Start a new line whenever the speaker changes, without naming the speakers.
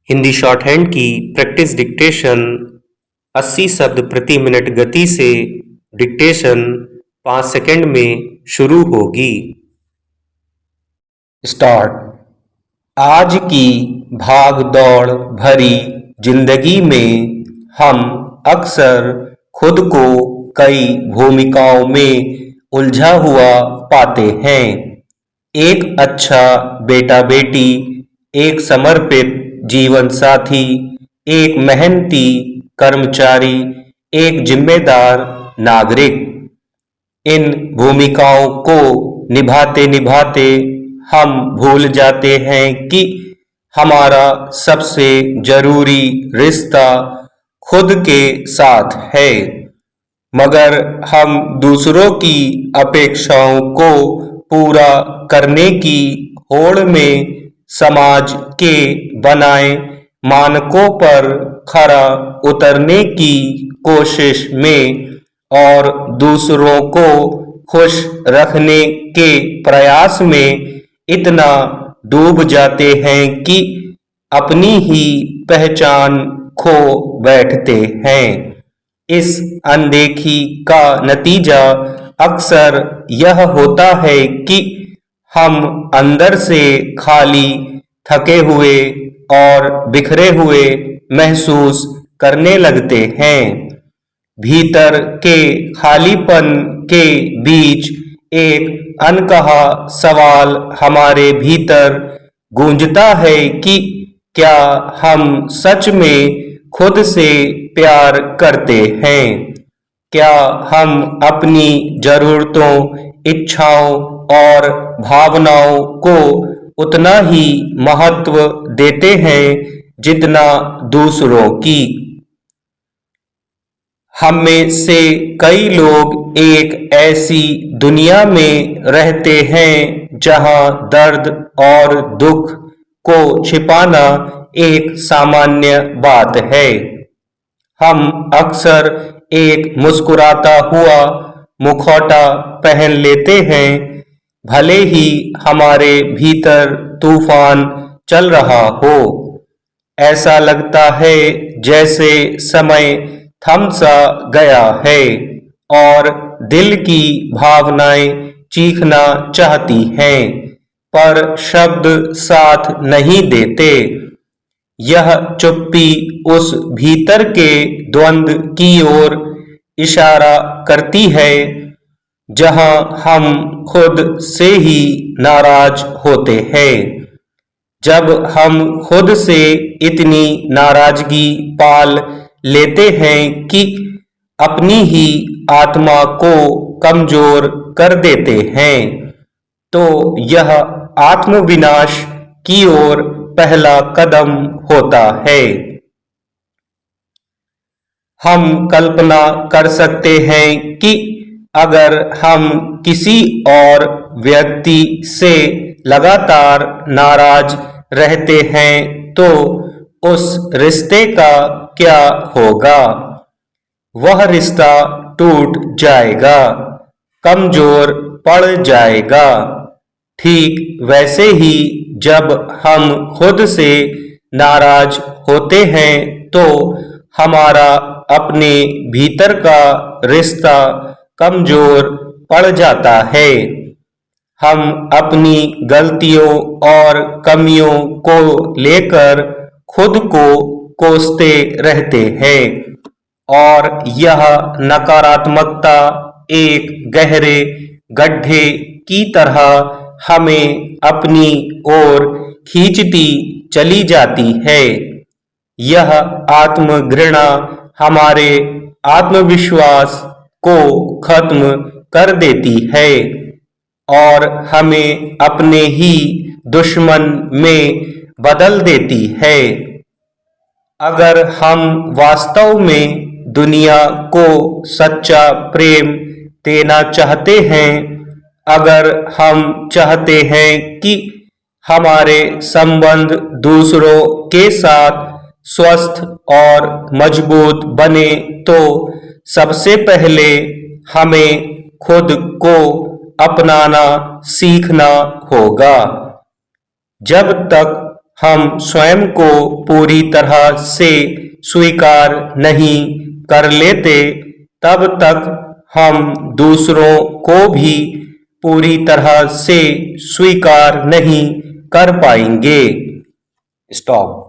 Hindi short hand की practice dictation 80 शब्द प्रति मिनट गति से डिक्टेशन 5 सेकंड में शुरू होगी। स्टार्ट। आज की भाग दौड़ भरी जिंदगी में हम अक्सर खुद को कई भूमिकाओं में उलझा हुआ पाते हैं। एक अच्छा बेटा बेटी, एक समर्पित जीवन साथी, एक मेहनती कर्मचारी, एक जिम्मेदार नागरिक। इन भूमिकाओं को निभाते निभाते हम भूल जाते हैं कि हमारा सबसे जरूरी रिश्ता खुद के साथ है। मगर हम दूसरों की अपेक्षाओं को पूरा करने की होड़ में समाज के बनाए मानकों पर खरा उतरने की कोशिश में और दूसरों को खुश रखने के प्रयास में इतना डूब जाते हैं कि अपनी ही पहचान खो बैठते हैं। इस अनदेखी का नतीजा अक्सर यह होता है कि हम अंदर से खाली, थके हुए और बिखरे हुए महसूस करने लगते हैं। भीतर के खालीपन के बीच एक अनकहा सवाल हमारे भीतर गूंजता है कि क्या हम सच में खुद से प्यार करते हैं? क्या हम अपनी जरूरतों, इच्छाओं और भावनाओं को उतना ही महत्व देते हैं जितना दूसरों की? हम में से कई लोग एक ऐसी दुनिया में रहते हैं जहां दर्द और दुख को छिपाना एक सामान्य बात है। हम अक्सर एक मुस्कुराता हुआ मुखौटा पहन लेते हैं, भले ही हमारे भीतर तूफान चल रहा हो। ऐसा लगता है जैसे समय थम सा गया है और दिल की भावनाएं चीखना चाहती हैं, पर शब्द साथ नहीं देते। यह चुप्पी उस भीतर के द्वंद की ओर इशारा करती है जहां हम खुद से ही नाराज होते हैं। जब हम खुद से इतनी नाराजगी पाल लेते हैं कि अपनी ही आत्मा को कमजोर कर देते हैं, तो यह आत्मविनाश की ओर पहला कदम होता है। हम कल्पना कर सकते हैं कि अगर हम किसी और व्यक्ति से लगातार नाराज रहते हैं तो उस रिश्ते का क्या होगा? वह रिश्ता टूट जाएगा, कमजोर पड़ जाएगा। ठीक वैसे ही जब हम खुद से नाराज होते हैं तो हमारा अपने भीतर का रिश्ता कमजोर पड़ जाता है। हम अपनी गलतियों और कमियों को लेकर खुद को कोसते रहते हैं और यह नकारात्मकता एक गहरे गड्ढे की तरह हमें अपनी ओर खींचती चली जाती है। यह आत्मघृणा हमारे आत्मविश्वास को खत्म कर देती है और हमें अपने ही दुश्मन में बदल देती है। अगर हम वास्तव में दुनिया को सच्चा प्रेम देना चाहते हैं, अगर हम चाहते हैं कि हमारे संबंध दूसरों के साथ स्वस्थ और मजबूत बने, तो सबसे पहले हमें खुद को अपनाना सीखना होगा। जब तक हम स्वयं को पूरी तरह से स्वीकार नहीं कर लेते तब तक हम दूसरों को भी पूरी तरह से स्वीकार नहीं कर पाएंगे। स्टॉप।